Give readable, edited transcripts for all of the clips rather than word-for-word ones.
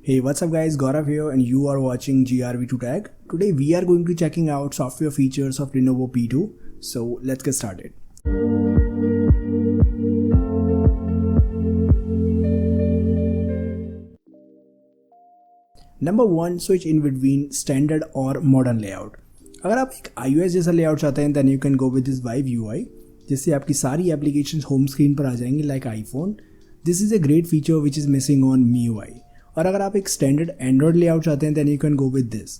Hey, what's up guys, Gaurav here and you are watching GRV2 Tech. Today we are going to checking out software features of Lenovo P2. So let's get started. Number 1, switch in between standard or modern layout. अगर आप एक iOS जैसा layout चाहते हैं then you can go with this Vive UI, जिससे आपकी सारी applications home screen पर आ जाएंगी like iPhone. This is a great feature which is missing on MIUI. और अगर आप एक स्टैंडर्ड एंड्रॉयड लेआउट चाहते हैं then you can go with this.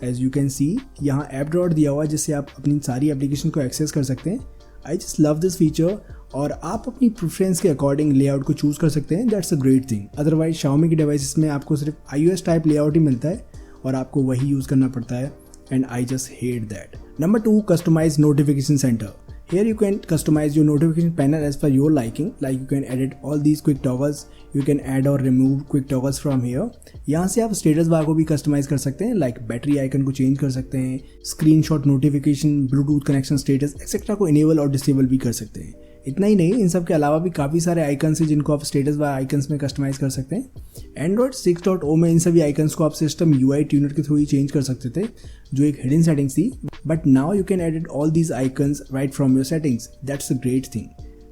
As you can see यहाँ ऐप ड्रॉट दिया हुआ है जिससे आप अपनी सारी एप्लीकेशन को एक्सेस कर सकते हैं. I just love this feature और आप अपनी प्रेफरेंस के अकॉर्डिंग लेआउट को चूज़ कर सकते हैं. That's a great thing. Otherwise Xiaomi की डिवाइसेस में आपको सिर्फ iOS टाइप लेआउट ही मिलता है और आपको वही यूज़ करना पड़ता है and I just hate that. Number 2, customise notification centre. Here you can customize your notification panel as per your liking, like you can edit all these quick toggles, you can add or remove quick toggles from here. यहाँ से आप status bar को भी customise कर सकते हैं, like battery icon को change कर सकते हैं, screenshot notification, Bluetooth connection status etcetera को इनेबल और डिसेबल भी कर सकते हैं. इतना ही नहीं, इन सब के अलावा भी काफ़ी सारे आइकन्स हैं जिनको आप स्टेटस बार आइकन्स में कस्टमाइज कर सकते हैं. एंड्रॉयड 6.0 में इन सभी आइकन्स को आप सिस्टम UI ट्यूनर के थ्रू ही चेंज कर सकते थे, जो एक हिडन सेटिंग्स थी. But now you can edit all these icons right from your settings. That's a great thing.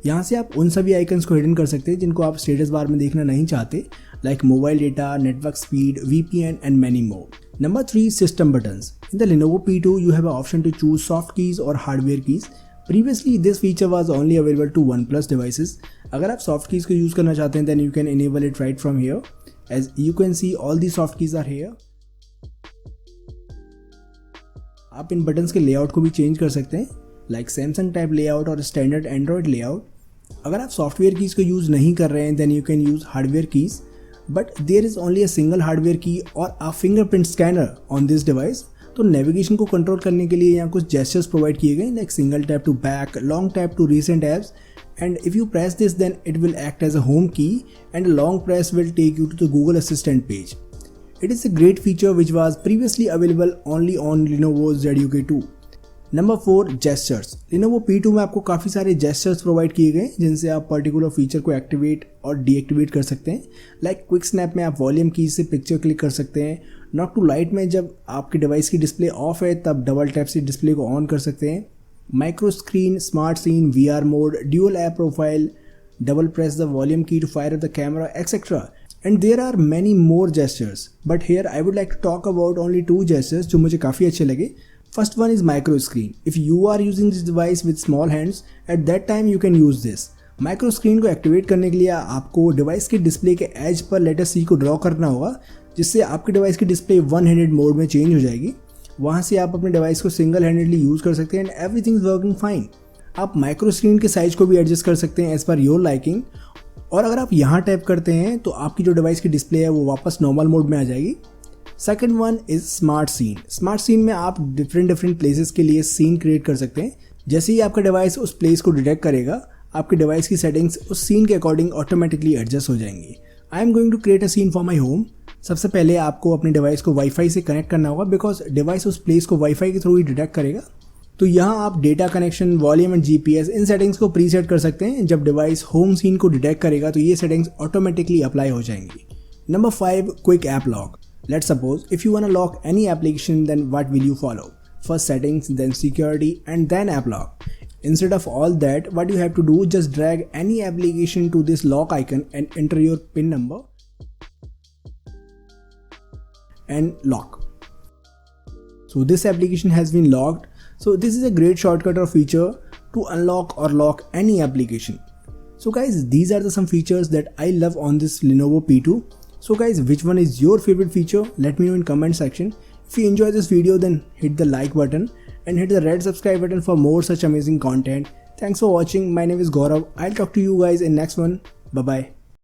यहाँ से आप उन सभी आइकन्स को हिडन कर सकते हैं जिनको आप स्टेटस बार में देखना नहीं चाहते, like mobile data, network speed, VPN and many more. Number 3, system buttons. In the Lenovo P2, you have an option to choose soft keys or hardware keys. Previously, this feature was only available to OnePlus devices. अगर आप soft keys को use करना चाहते हैं, then you can enable it right from here. As you can see, all the soft keys are here. आप इन buttons के layout को भी change कर सकते हैं, like Samsung type layout और standard Android layout. अगर आप software keys को use नहीं कर रहे हैं, then you can use hardware keys. But there is only a single hardware key और a fingerprint scanner on this device. तो नेविगेशन को कंट्रोल करने के लिए यहाँ कुछ जेस्चर्स प्रोवाइड किए गए, like single tap to back, long tap to recent apps, and if you press this then it will act as a home key and long press will take you to the Google assistant page. It is a great feature which was previously available only on Lenovo ZUK2. Number 4, gestures. Lenovo P2 में आपको काफ़ी सारे gestures provide किए गए जिनसे आप particular feature को activate और डीएक्टिवेट कर सकते हैं. लाइक क्विक स्नैप में आप वॉल्यूम की से पिक्चर क्लिक कर सकते हैं. नॉट टू लाइट में जब आपके डिवाइस की डिस्प्ले ऑफ है तब डबल टैप से डिस्प्ले को ऑन कर सकते हैं. Micro screen, smart scene, VR mode, dual app profile, double press the volume key to fire up the camera etcetera. And there are many more gestures, but here I would like to talk about only 2 gestures जो मुझे काफ़ी अच्छे लगे. First one is micro screen. If you are using this device with small hands, at that time you can use this. Micro screen को activate करने के लिए आपको डिवाइस के डिस्प्ले के एज पर लेटर C को ड्रॉ करना होगा, जिससे आपके डिवाइस की डिस्प्ले वन हैंडेड मोड में चेंज हो जाएगी. वहाँ से आप अपने डिवाइस को सिंगल हैंडेडली यूज़ कर सकते हैं and everything is working fine. आप माइक्रो स्क्रीन के साइज को भी एडजस्ट कर सकते हैं एज पर योर लाइकिंग. और अगर आप यहाँ टैप करते हैं तो आपकी जो डिवाइस की डिस्प्ले है वो वापस नॉर्मल मोड में आ जाएगी. Second one is smart scene. Smart scene में आप डिफरेंट प्लेसेस के लिए सीन क्रिएट कर सकते हैं. जैसे ही आपका डिवाइस उस प्लेस को डिटेक्ट करेगा, आपके डिवाइस की सेटिंग्स उस सीन के अकॉर्डिंग ऑटोमेटिकली एडजस्ट हो जाएंगी. I am going to create a scene for my home. सबसे पहले आपको अपने डिवाइस को वाईफाई से कनेक्ट करना होगा बिकॉज डिवाइस उस प्लेस को वाईफाई के थ्रू ही डिटेक्ट करेगा. तो यहाँ आप data connection, volume and GPS in settings को प्रीसेट कर सकते हैं. जब डिवाइस होम सीन को डिटेक्ट करेगा तो ये सेटिंग्स ऑटोमेटिकली अप्लाई हो जाएंगी. Number 5, quick app lock. Let's suppose if you want to lock any application, then what will you follow? First settings, then security, and then app lock. Instead of all that, what you have to do, just drag any application to this lock icon and enter your PIN number and lock. So this application has been locked. So this is a great shortcut or feature to unlock or lock any application. So guys, these are some features that I love on this Lenovo P2. So guys, which one is your favorite feature? Let me know in comment section. If you enjoy this video, then hit the like button and hit the red subscribe button for more such amazing content. Thanks for watching. My name is Gaurav. I'll talk to you guys in next one. Bye bye.